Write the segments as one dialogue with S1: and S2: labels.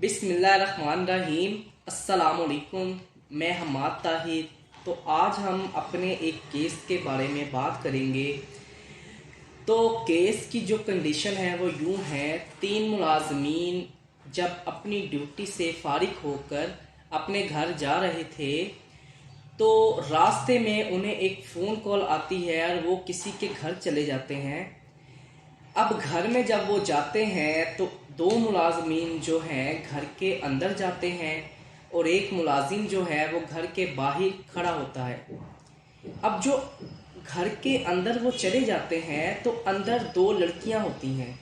S1: बिस्मिल्लाहिर्रहमानिर्रहीम। अस्सलामुअलैकुम। मैं हम्माद ताहिर। तो आज हम अपने एक केस के बारे में बात करेंगे। तो केस की जो कंडीशन है वो यूँ है, 3 मुलाजमीन जब अपनी ड्यूटी से फारिग होकर अपने घर जा रहे थे तो रास्ते में उन्हें एक फ़ोन कॉल आती है और वो किसी के घर चले जाते हैं। अब घर में जब वो जाते हैं तो 2 मुलाजमीन जो हैं घर के अंदर जाते हैं और एक मुलाजिम जो है वो घर के बाहर खड़ा होता है। अब जो घर के अंदर वो चले जाते हैं तो अंदर 2 लड़कियां होती हैं।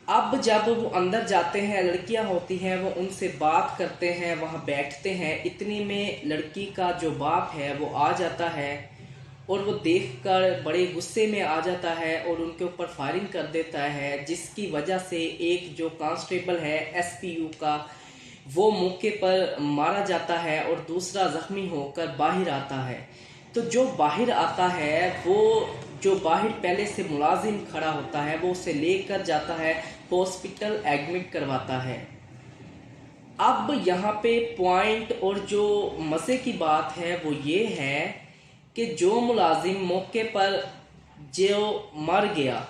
S1: अब जब वो अंदर जाते हैं, लड़कियां होती हैं, वो उनसे बात करते हैं, वहाँ बैठते हैं। इतनी में लड़की का जो बाप है वो आ जाता है और वो देखकर बड़े गुस्से में आ जाता है और उनके ऊपर फायरिंग कर देता है, जिसकी वजह से एक जो कांस्टेबल है एसपीयू का वो मौके पर मारा जाता है और दूसरा ज़ख्मी होकर बाहर आता है। तो जो बाहर आता है वो जो बाहर पहले से मुलाजिम खड़ा होता है वो उसे लेकर जाता है, हॉस्पिटल एडमिट करवाता है। अब यहाँ पे पॉइंट और जो मज़े की बात है वो ये है कि जो मुलाजिम मौके पर जो मर गया,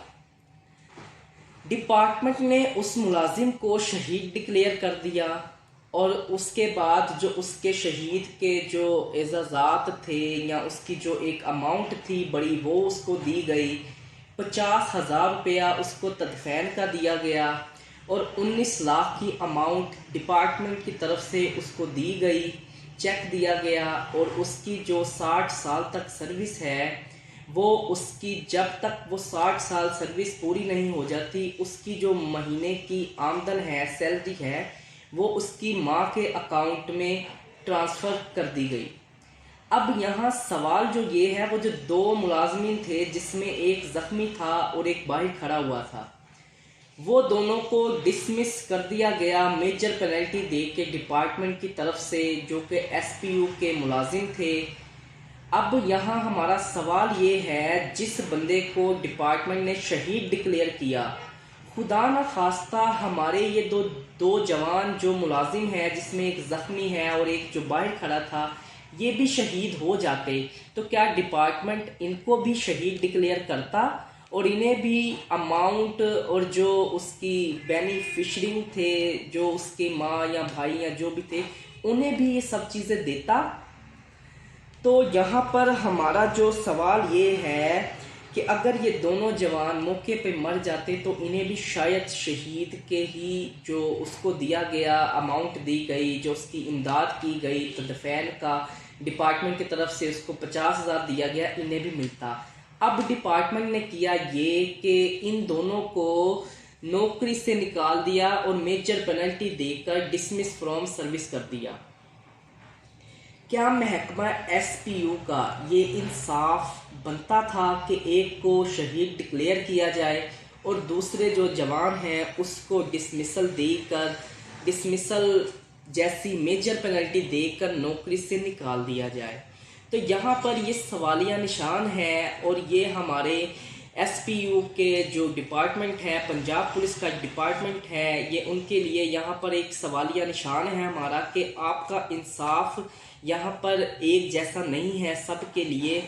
S1: डिपार्टमेंट ने उस मुलाजिम को शहीद डिक्लेयर कर दिया और उसके बाद जो उसके शहीद के जो एजाज़ात थे या उसकी जो एक अमाउंट थी बड़ी वो उसको दी गई। 50,000 रुपया उसको तदफैन का दिया गया और 19 लाख की अमाउंट डिपार्टमेंट की तरफ से उसको दी गई, चेक दिया गया। और उसकी जो 60 साल तक सर्विस है वो उसकी जब तक वो 60 साल सर्विस पूरी नहीं हो जाती उसकी जो महीने की आमदन है, सैलरी है, वो उसकी माँ के अकाउंट में ट्रांसफ़र कर दी गई। अब यहाँ सवाल जो ये है, वो जो 2 मुलाजमीन थे जिसमें एक ज़ख्मी था और एक बाहर खड़ा हुआ था, वो दोनों को डिसमिस कर दिया गया मेजर पेनल्टी दे के डिपार्टमेंट की तरफ से, जो कि एसपीयू के मुलाजिम थे। अब यहाँ हमारा सवाल ये है, जिस बंदे को डिपार्टमेंट ने शहीद डिक्लेयर किया, खुदा न खास्ता हमारे ये दो जवान जो मुलाजिम हैं, जिसमें एक ज़ख्मी है और एक जो बाहर खड़ा था, ये भी शहीद हो जाते तो क्या डिपार्टमेंट इनको भी शहीद डिक्लेयर करता और इन्हें भी अमाउंट और जो उसकी बेनिफिशरी थे, जो उसकी माँ या भाई या जो भी थे, उन्हें भी ये सब चीज़ें देता? तो यहाँ पर हमारा जो सवाल ये है कि अगर ये दोनों जवान मौके पे मर जाते तो इन्हें भी शायद शहीद के ही जो उसको दिया गया अमाउंट दी गई, जो उसकी इमदाद की गई, तो दफैन का डिपार्टमेंट की तरफ से उसको 50,000 दिया गया, इन्हें भी मिलता। अब डिपार्टमेंट ने किया ये कि इन दोनों को नौकरी से निकाल दिया और मेजर पेनल्टी देकर डिसमिस फ्रॉम सर्विस कर दिया। क्या महकमा एसपीयू का ये इंसाफ बनता था कि एक को शहीद डिक्लेयर किया जाए और दूसरे जो जवान हैं उसको डिसमिसल जैसी मेजर पेनल्टी देकर नौकरी से निकाल दिया जाए? तो यहाँ पर ये सवालिया निशान है और ये हमारे एसपीयू के जो डिपार्टमेंट है, पंजाब पुलिस का डिपार्टमेंट है, ये उनके लिए यहाँ पर एक सवालिया निशान है हमारा कि आपका इंसाफ यहाँ पर एक जैसा नहीं है सबके लिए।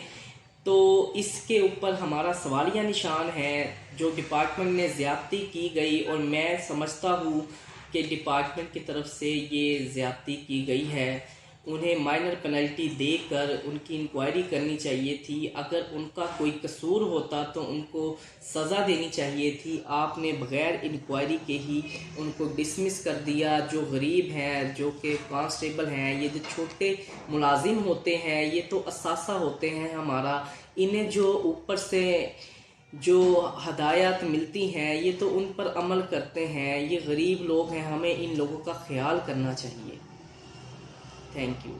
S1: तो इसके ऊपर हमारा सवालिया निशान है, जो डिपार्टमेंट ने ज़्यादती की गई और मैं समझता हूँ कि डिपार्टमेंट की तरफ से ये ज़्यादती की गई है। उन्हें माइनर पेनल्टी देकर उनकी इंक्वायरी करनी चाहिए थी। अगर उनका कोई कसूर होता तो उनको सज़ा देनी चाहिए थी। आपने बग़ैर इंक्वायरी के ही उनको डिसमिस कर दिया। जो गरीब हैं, जो कि कांस्टेबल हैं, ये जो छोटे मुलाजिम होते हैं, ये तो असासा होते हैं हमारा, इन्हें जो ऊपर से जो हदायत मिलती हैं ये तो उन पर अमल करते हैं। ये गरीब लोग हैं, हमें इन लोगों का ख्याल करना चाहिए। Thank you.